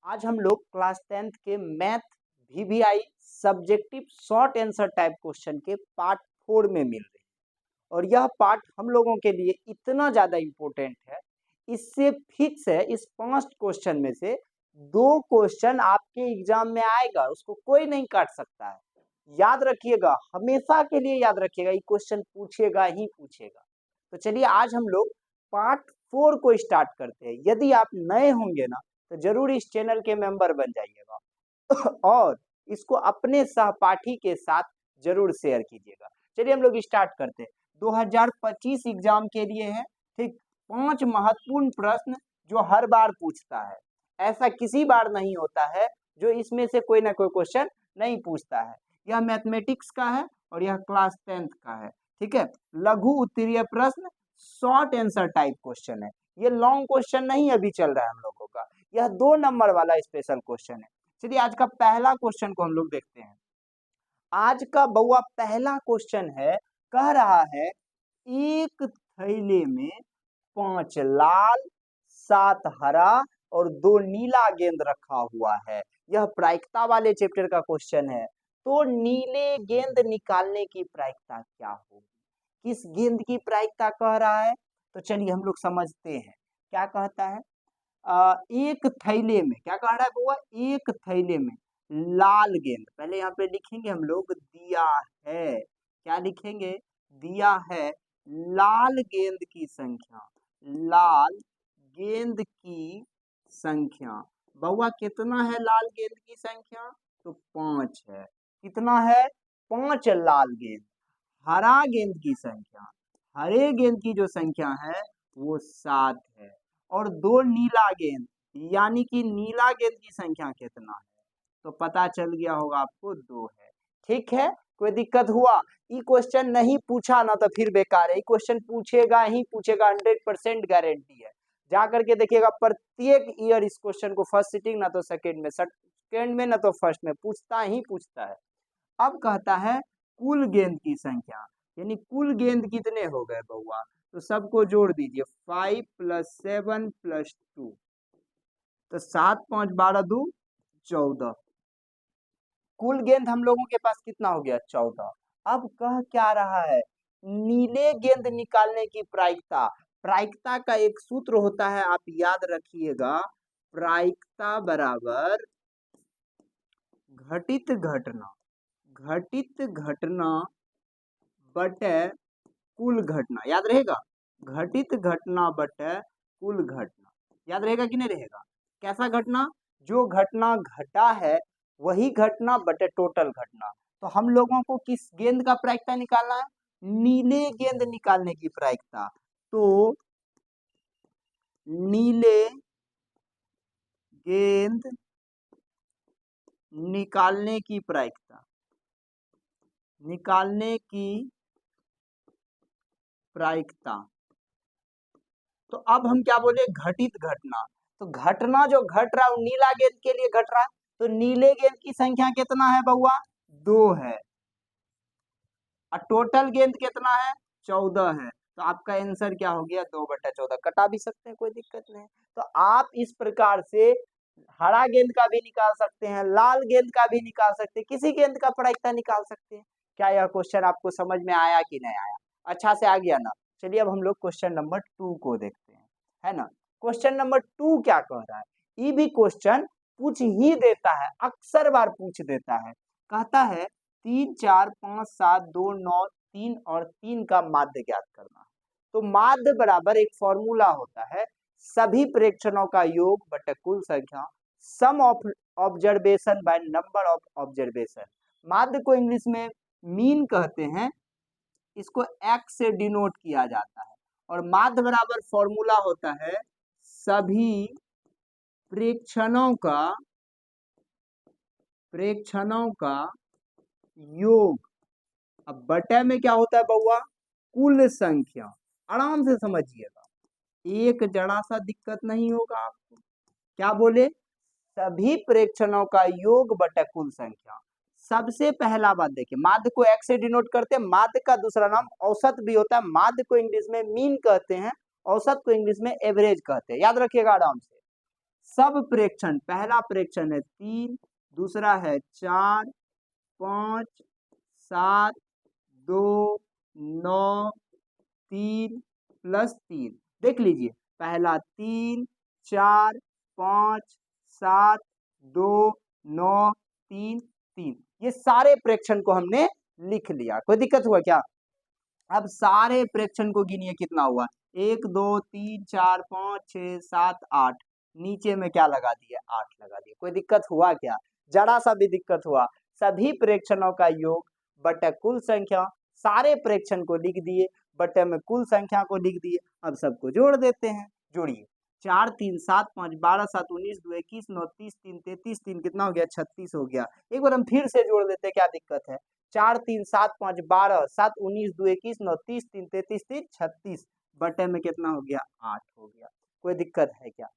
आज हम लोग क्लास 10th के math VVI subjective short answer type question के पार्ट 4 में मिल रहे हैं और यह पार्ट हम लोगों के लिए इतना ज़्यादा इम्पोर्टेंट है। इससे फिक्स है, इस 5 क्वेश्चन में से 2 क्वेश्चन आपके एग्जाम में आएगा, उसको कोई नहीं काट सकता है। याद रखिएगा, हमेशा के लिए याद रखिएगा, ये क्वेश्चन पूछेगा ही पूछेगा। तो चलिए आज हम लोग पार्ट 4 को स्टार्ट करते हैं। यदि आप नए होंगे ना तो जरूर इस चैनल के मेंबर बन जाइएगा और इसको अपने सहपाठी के साथ जरूर शेयर कीजिएगा। चलिए हम लोग स्टार्ट करते हैं। 2025 एग्जाम के लिए है, ठीक, 5 महत्वपूर्ण प्रश्न जो हर बार पूछता है। ऐसा किसी बार नहीं होता है जो इसमें से कोई ना कोई क्वेश्चन नहीं पूछता है। यह मैथमेटिक्स का है और यह क्लास 10th का है, ठीक है। लघु उत्तरीय प्रश्न, शॉर्ट आंसर टाइप क्वेश्चन है। ये लॉन्ग क्वेश्चन नहीं अभी चल रहा है हम लोगों का, यह 2 नंबर वाला स्पेशल क्वेश्चन है। चलिए आज का पहला क्वेश्चन को हम लोग देखते हैं। आज का बउआ पहला क्वेश्चन है, कह रहा है एक थैले में 5 लाल, 7 हरा और 2 नीला गेंद रखा हुआ है। यह प्रायिकता वाले चैप्टर का क्वेश्चन है। तो नीले गेंद निकालने की प्रायिकता क्या होगी? किस गेंद की प्रायिकता कह रहा है? तो चलिए हम लोग समझते हैं क्या कहता है। एक थैले में क्या कह रहा है बुआ? एक थैले में लाल गेंद, पहले यहाँ पे लिखेंगे हम लोग दिया है। क्या लिखेंगे? दिया है लाल गेंद की संख्या। लाल गेंद की संख्या बउआ कितना है? लाल गेंद की संख्या तो 5 है। कितना है? 5 लाल गेंद। हरा गेंद की संख्या, हरे गेंद की जो संख्या है वो 7 है। और 2 नीला गेंद, यानी कि नीला गेंद की संख्या कितना है? तो पता चल गया होगा आपको, 2 है। ठीक है, कोई दिक्कत हुआ? ये क्वेश्चन नहीं पूछा ना तो फिर बेकार है, ये क्वेश्चन पूछेगा ही पूछेगा, 100% गारंटी है। जा करके देखिएगा, प्रत्येक ईयर इस क्वेश्चन को फर्स्ट सिटिंग ना तो सेकेंड में ना तो फर्स्ट में पूछता ही पूछता है। अब कहता है कुल गेंद की संख्या, यानी कुल गेंद कितने हो गए बउआ? तो सबको जोड़ दीजिए, 5 + 7 + 2, तो 7 5 12 2 14। कुल गेंद हम लोगों के पास कितना हो गया? 14। अब कह क्या रहा है? नीले गेंद निकालने की प्रायिकता। प्रायिकता का एक सूत्र होता है, आप याद रखिएगा, प्रायिकता बराबर घटित घटना, घटित घटना बटे कुल घटना। याद रहेगा? घटित घटना बटे कुल घटना। याद रहेगा कि नहीं रहेगा? कैसा घटना? जो घटना घटा है वही घटना बटे टोटल घटना। तो हम लोगों को किस गेंद का प्रायिकता निकालना है? नीले गेंद निकालने की प्रायिकता। तो नीले गेंद निकालने की प्रायिकता, निकालने की प्रायिकता। तो अब हम क्या बोले? घटित घटना। तो घटना जो घट रहा है वो नीला गेंद के लिए घट रहा है, तो नीले गेंद की संख्या कितना है बउआ? 2 है। और टोटल गेंद कितना है? 14 है। तो आपका आंसर क्या हो गया? 2/14। कटा भी सकते हैं, कोई दिक्कत नहीं। तो आप इस प्रकार से हरा गेंद का भी निकाल सकते हैं, लाल गेंद का भी निकाल सकते हैं, किसी गेंद का प्रायिकता निकाल सकते हैं। क्या यह क्वेश्चन आपको समझ में आया कि नहीं आया? अच्छा से आ गया ना? चलिए अब हम लोग क्वेश्चन नंबर 2 को देखते हैं, है ना। क्वेश्चन नंबर 2 क्या कह रहा है? ये भी क्वेश्चन पूछ ही देता है, अक्सर बार पूछ देता है। कहता है 3 4 5 7 2 9 3 और 3 का माध्य ज्ञात करना। तो माध्य बराबर एक फॉर्मूला होता है, सभी प्रेक्षणों का योग बटे कुल संख्या, sum of observation by number of observation. माध्य को इंग्लिश में मीन कहते हैं, इसको एक्स से डिनोट किया जाता है। और माध्य बराबर फॉर्मूला होता है सभी प्रेक्षणों का योग। अब बटे में क्या होता है बउआ? कुल संख्या। आराम से समझिएगा, एक जरा सा दिक्कत नहीं होगा आपको। क्या बोले? सभी प्रेक्षणों का योग बटे कुल संख्या। सबसे पहला बात देखिए, माध्य को एक्स से डिनोट करते हैं, माध्य का दूसरा नाम औसत भी होता है। माध्य को इंग्लिश में मीन कहते हैं, औसत को इंग्लिश में एवरेज कहते हैं। याद रखिएगा आराम से। सब प्रेक्षण, पहला प्रेक्षण है 3, दूसरा है 4, 5, 7, 2, 9, 3 प्लस 3। देख लीजिए, पहला 3, 4, 5, 7, 2, 9, 3, 3, ये सारे प्रेक्षण को हमने लिख लिया। कोई दिक्कत हुआ क्या? अब सारे प्रेक्षण को गिनिए कितना हुआ, 1, 2, 3, 4, 5, 6, 7, 8, नीचे में क्या लगा दिए, 8 लगा दिए। कोई दिक्कत हुआ क्या? जरा सा भी दिक्कत हुआ? सभी प्रेक्षणों का योग बटे कुल संख्या, सारे प्रेक्षण को लिख दिए, बटे में कुल संख्या को लिख दिए। अब सबको जोड़ देते हैं, जोड़िए। 4, 3, 7, 5, 12, 7, 19, 2, 21, 9, 30, 3, 33, 3 कितना हो गया, 36 हो गया। एक बार हम फिर से जोड़ देते हैं, क्या दिक्कत है? 4, 3, 7, 5, 12, 7, 19, 2, 21, 9, 30, 3, 33, 3, 36, बटे में कितना हो गया, 8 हो गया। कोई दिक्कत है क्या?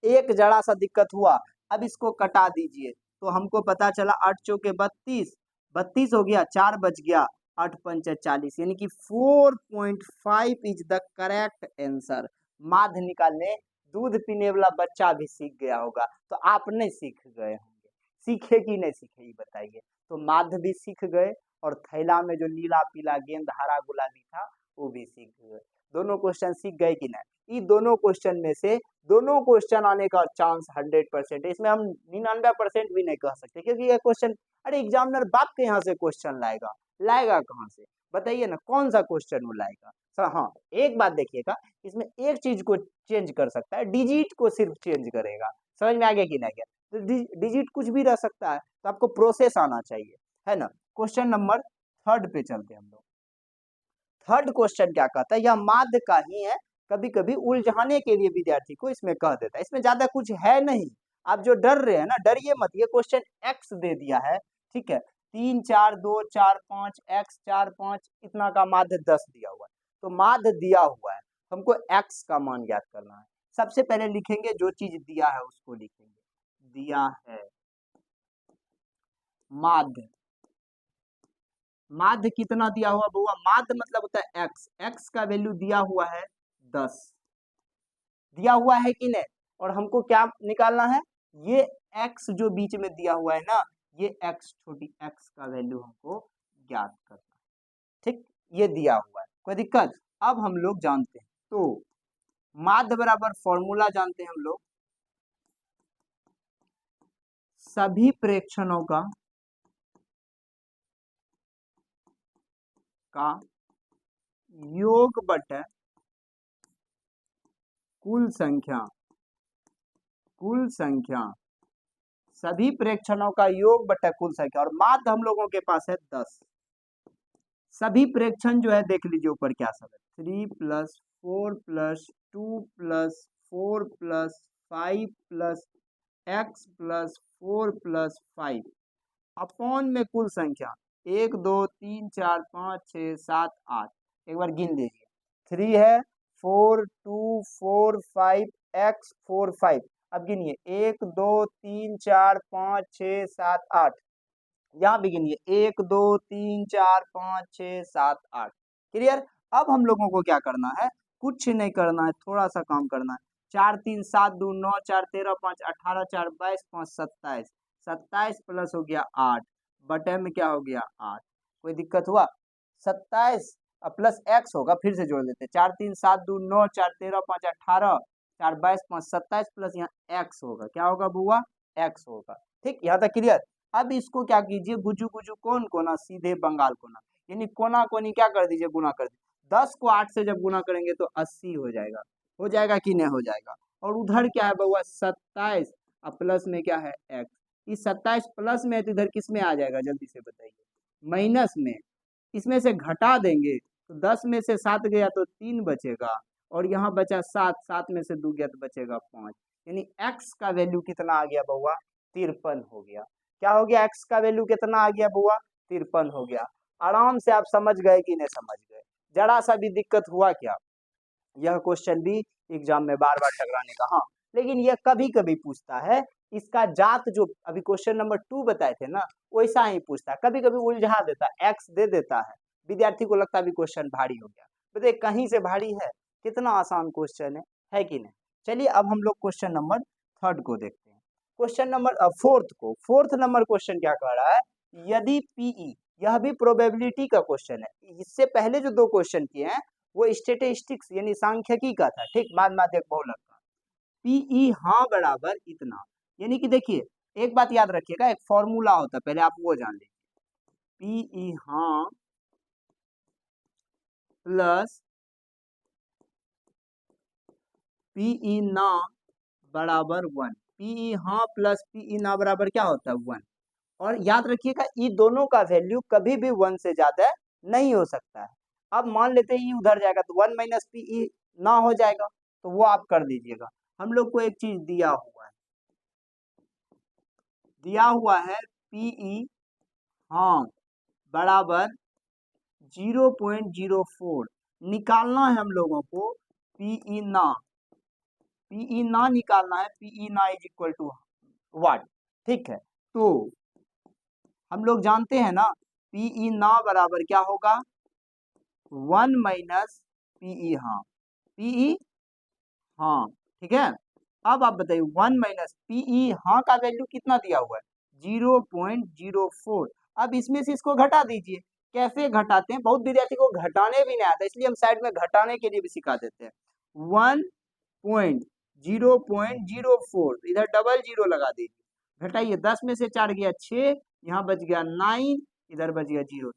एक जरा सा दिक्कत हुआ। अब इसको कटा दीजिए, तो हमको पता चला 8 चौके 32, 32 हो गया, 4 बच गया, 8 पंचे 40, यानी कि 4.5 इज द करेक्ट आंसर। माध्य निकालने दूध पीने वाला बच्चा भी सीख गया होगा, तो आप नहीं सीख गए होंगे? सीखे कि नहीं सीखे, ये बताइए। तो माध्य भी सीख गए, और थैला में जो नीला पीला गेंद हरा गुलाबी था वो भी सीख गए। दोनों क्वेश्चन सीख गए कि नहीं? इन दोनों क्वेश्चन में से दोनों क्वेश्चन आने का चांस 100% है, इसमें हम 99% भी नहीं कह सकते, क्योंकि ये क्वेश्चन, अरे एग्जामिनर बाप के यहाँ से क्वेश्चन लाएगा, लाएगा कहाँ से? बताइए ना, कौन सा क्वेश्चन वो लाएगा? सर हाँ, एक बात देखिएगा, इसमें एक चीज को चेंज कर सकता है, डिजिट को सिर्फ चेंज करेगा। समझ में आ गया कि नहीं गया? तो डिजिट कुछ भी रह सकता है, तो आपको प्रोसेस आना चाहिए, है ना। क्वेश्चन नंबर 3 पे चलते हैं हम लोग। 3 क्वेश्चन क्या कहता है, यह माध्य का ही है, कभी कभी उलझाने के लिए विद्यार्थी को इसमें कह देता है। इसमें ज्यादा कुछ है नहीं, आप जो डर रहे हैं ना, डरिए मत। ये क्वेश्चन एक्स दे दिया है, ठीक है, 3, 4, 2, 4, 5, एक्स 4, 5 इतना का माध्य 10 दिया हुआ है। तो माध्य दिया हुआ है, हमको एक्स का मान ज्ञात करना है। सबसे पहले लिखेंगे, जो चीज दिया है उसको लिखेंगे। दिया है माध्य, माध्य कितना दिया हुआ बउआ? माध्य मतलब होता है एक्स, एक्स का वैल्यू दिया हुआ है 10, दिया हुआ है कि नहीं? और हमको क्या निकालना है, ये एक्स जो बीच में दिया हुआ है ना, ये एक्स, छोटी एक्स का वैल्यू हमको ज्ञात करना है, ठीक, ये दिया हुआ है। कोई दिक्कत? अब हम लोग जानते हैं, तो माध्य बराबर फॉर्मूला जानते हैं हम लोग, सभी प्रेक्षणों का योग बटे कुल संख्या, कुल संख्या, सभी प्रेक्षणों का योग बटा कुल संख्या, और माध्य हम लोगों के पास है 10। सभी प्रेक्षण जो है देख लीजिए ऊपर क्या सब है, 3 + 4 + 2 + 4 + 5 + x + 4 + 5 अपॉन में कुल संख्या 1, 2, 3, 4, 5, 6, 7, 8। एक बार गिन लीजिए, 3 है, 4, 2, 4, 5, x 4, 5। अब गिनिए, 1, 2, 3, 4, 5, 6, 7, 8। यहाँ भी गिनिए, 1, 2, 3, 4, 5, 6, 7, 8। क्लियर? अब हम लोगों को क्या करना है, कुछ नहीं करना है, थोड़ा सा काम करना है। 4, 3, 7, 2, 9, 4, 13, 5, 18, 4, 22, 5, 27, 27 प्लस हो गया 8, बटे में क्या हो गया 8। कोई दिक्कत हुआ? 27 प्लस एक्स होगा, फिर से जोड़ देते, 4, 3, 7, 2, 9, 4, 13, 5, 18, 4, 22, 5, 27 प्लस यहाँ एक्स होगा, क्या होगा बुआ? एक्स होगा। ठीक, यहाँ तक क्लियर? अब इसको क्या कीजिए, गुजू गुजू कौन कोना, सीधे बंगाल कोना, यानी कोना कोनी क्या कर दीजिए, गुना कर दीजिए। 10 को 8 से जब गुना करेंगे तो 80 हो जाएगा। हो जाएगा कि नहीं हो जाएगा? और उधर क्या है बउआ, 27 प्लस में क्या है एक्स। इस 27 प्लस में है तो इधर किस में आ जाएगा, जल्दी से बताइए? माइनस में। इसमें से घटा देंगे तो 10 में से 7 गया तो 3 बचेगा, और यहाँ बचा 7, 7 में से 2 गया तो बचेगा 5, यानी एक्स का वैल्यू कितना आ गया बउआ? 53 हो गया। क्या हो गया? एक्स का वैल्यू कितना आ गया बुआ? 53 हो गया। आराम से आप समझ गए कि नहीं समझ गए? जरा सा भी दिक्कत हुआ क्या? यह क्वेश्चन भी एग्जाम में बार बार टकराने का, हाँ, लेकिन यह कभी कभी पूछता है, इसका जात जो अभी क्वेश्चन नंबर 2 बताए थे ना, वैसा ही पूछता है, कभी कभी उलझा देता है, एक्स दे देता है, विद्यार्थी को लगता है भी क्वेश्चन भारी हो गया। बताइए कहीं से भारी है, कितना आसान क्वेश्चन है कि नहीं? चलिए अब हम लोग क्वेश्चन नंबर 3 को देखते हैं। क्वेश्चन नंबर 4 नंबर क्वेश्चन क्या कह रहा है, यदि पीई, यह भी प्रोबेबिलिटी का क्वेश्चन है। इससे पहले जो 2 क्वेश्चन किए हैं वो स्टेटिस्टिक्स यानी सांख्यिकी का था, ठीक, मैथमेटिक्स बहुलक का। पीई हाँ बराबर इतना, यानी कि देखिए एक बात याद रखिएगा, एक फॉर्मूला होता है, पहले आप वो जान लीजिए। पीई हाँ प्लस पीई ना बराबर 1। पीई हाँ प्लस पीई ना बराबर क्या होता है 1। और याद रखिएगा ये दोनों का वैल्यू कभी भी 1 से ज्यादा नहीं हो सकता है। अब मान लेते हैं ये उधर जाएगा तो 1 माइनस पीई ना हो जाएगा, तो वो आप कर दीजिएगा। हम लोग को एक चीज दिया हुआ है पीई हाँ बराबर 0.04 निकालना है हम लोगों को। पीई ना निकालना है, पीई ना इज इक्वल टू व्हाट, ठीक है। तो हम लोग जानते हैं ना पीई ना बराबर क्या होगा 1 माइनस पीई हाँ, पीई हाँ, ठीक है। अब आप बताइए 1 माइनस पीई हाँ का वैल्यू कितना दिया हुआ है 0.04। अब इसमें से इसको घटा दीजिए। कैसे घटाते हैं, बहुत विद्यार्थी को घटाने भी नहीं आता, इसलिए हम साइड में घटाने के लिए भी सिखा देते हैं। 1.0.04 इधर डबल जीरो लगा दीजिए, घटाइए 10 में से 4 गया 6, यहाँ बच गया 9, इधर बच गया 0,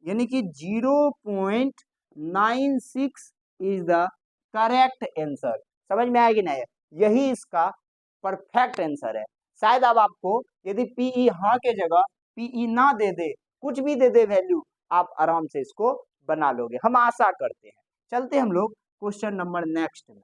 यानी कि 0.96 इज द करेक्ट आंसर। समझ में आएगी ना, यही इसका परफेक्ट आंसर है। शायद अब आपको यदि पीई हाँ के जगह पीई ना दे दे, कुछ भी दे दे वैल्यू, आप आराम से इसको बना लोगे, हम आशा करते हैं। चलते हम लोग क्वेश्चन नंबर नेक्स्ट में,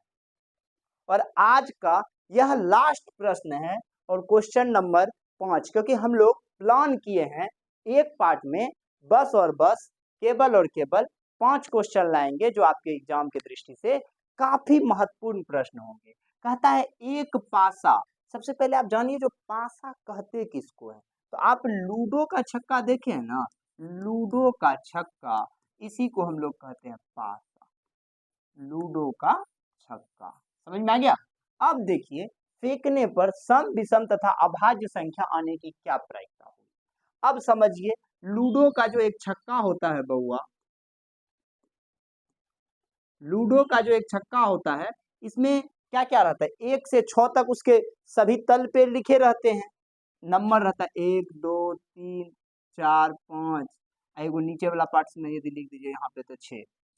और आज का यह लास्ट प्रश्न है और क्वेश्चन नंबर 5, क्योंकि हम लोग प्लान किए हैं एक पार्ट में बस और बस केवल और केवल 5 क्वेश्चन लाएंगे जो आपके एग्जाम की दृष्टि से काफी महत्वपूर्ण प्रश्न होंगे। कहता है एक पासा, सबसे पहले आप जानिए जो पासा कहते किसको है, तो आप लूडो का छक्का देखे हैं ना, लूडो का छक्का, इसी को हम लोग कहते हैं पासा, लूडो का छक्का। समझ में आ गया। अब देखिए फेंकने पर सम विषम तथा अभाज्य संख्या आने की क्या प्रायिकता होगी। अब समझिए लूडो का जो एक छक्का होता है बउआ, लूडो का जो एक छक्का होता है इसमें क्या क्या रहता है, 1 से 6 तक उसके सभी तल पे लिखे रहते हैं, नंबर रहता है 1 2 3 4 5, एगो नीचे वाला पार्ट में यदि लिख दीजिए यहाँ पे तो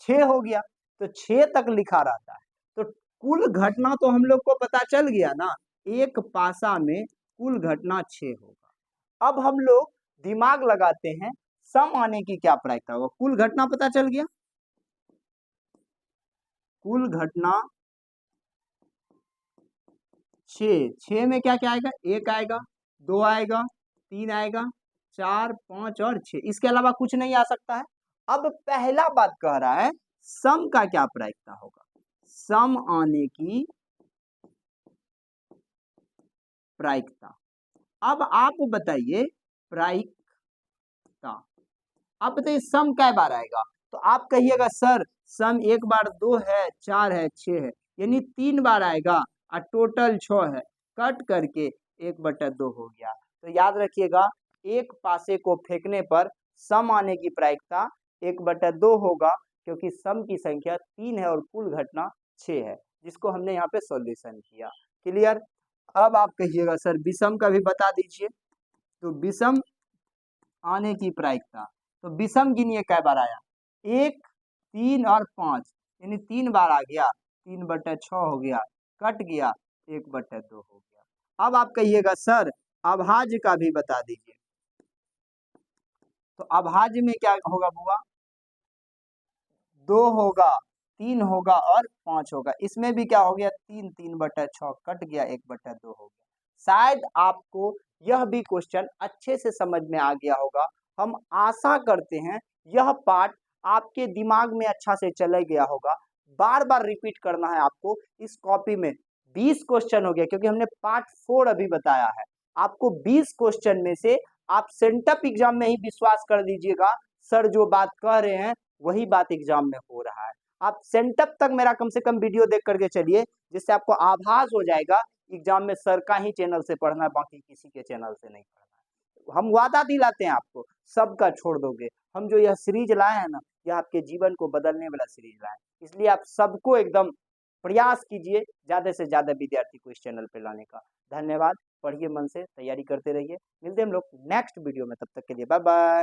6 हो गया, तो 6 तक लिखा रहता है। तो कुल घटना तो हम लोग को पता चल गया ना, एक पासा में कुल घटना 6 होगा। अब हम लोग दिमाग लगाते हैं सम आने की क्या प्रायिकता होगा। कुल घटना पता चल गया, कुल घटना 6 में क्या क्या आएगा, 1 आएगा, 2 आएगा, 3 आएगा, 4 5 और 6, इसके अलावा कुछ नहीं आ सकता है। अब पहला बात कह रहा है सम का क्या प्रायिकता होगा, सम आने की प्रायिकता। अब आप बताइए प्रायिकता, आप बताइए सम कै बार आएगा, तो आप कहिएगा सर सम 1 बार 2 है, 4 है, 6 है, यानी 3 बार आएगा और टोटल 6 है, कट करके 1/2 हो गया। तो याद रखिएगा एक पासे को फेंकने पर सम आने की प्रायिकता 1/2 होगा, क्योंकि सम की संख्या 3 है और कुल घटना 6 है, जिसको हमने यहाँ पे सॉल्यूशन किया। क्लियर। अब आप कहिएगा सर विषम का भी बता दीजिए, तो विषम आने की प्रायिकता, तो विषम गिनिए कै बार आया, 1 3 और 5, यानी 3 बार आ गया, 3/6 हो गया, कट गया 1/2 हो गया। अब आप कहिएगा सर अभाज्य का भी बता दीजिए, तो अभाज्य में क्या होगा बुआ, 2 होगा, 3 होगा और 5 होगा, इसमें भी क्या हो गया 3 3/6 कट गया 1/2 हो गया। शायद आपको यह भी क्वेश्चन अच्छे से समझ में आ गया होगा, हम आशा करते हैं यह पार्ट आपके दिमाग में अच्छा से चला गया होगा। बार बार रिपीट करना है आपको, इस कॉपी में 20 क्वेश्चन हो गया, क्योंकि हमने पार्ट 4 अभी बताया है। आपको 20 क्वेश्चन में से आप सेंटअप एग्जाम में ही विश्वास कर दीजिएगा, सर जो बात कह रहे हैं वही बात एग्जाम में हो रहा है। आप सेंटअप तक मेरा कम से कम वीडियो देख करके चलिए, जिससे आपको आभास हो जाएगा एग्जाम में सर का ही चैनल से पढ़ना, बाकी किसी के चैनल से नहीं पढ़ना। हम वादा दिलाते हैं आपको, सबका छोड़ दोगे। हम जो यह सीरीज लाए हैं ना, यह आपके जीवन को बदलने वाला सीरीज लाए, इसलिए आप सबको एकदम प्रयास कीजिए ज्यादा से ज्यादा विद्यार्थी को इस चैनल पे लाने का। धन्यवाद। पढ़िए मन से, तैयारी करते रहिए। मिलते हैं हम लोग नेक्स्ट वीडियो में, तब तक के लिए बाय बाय।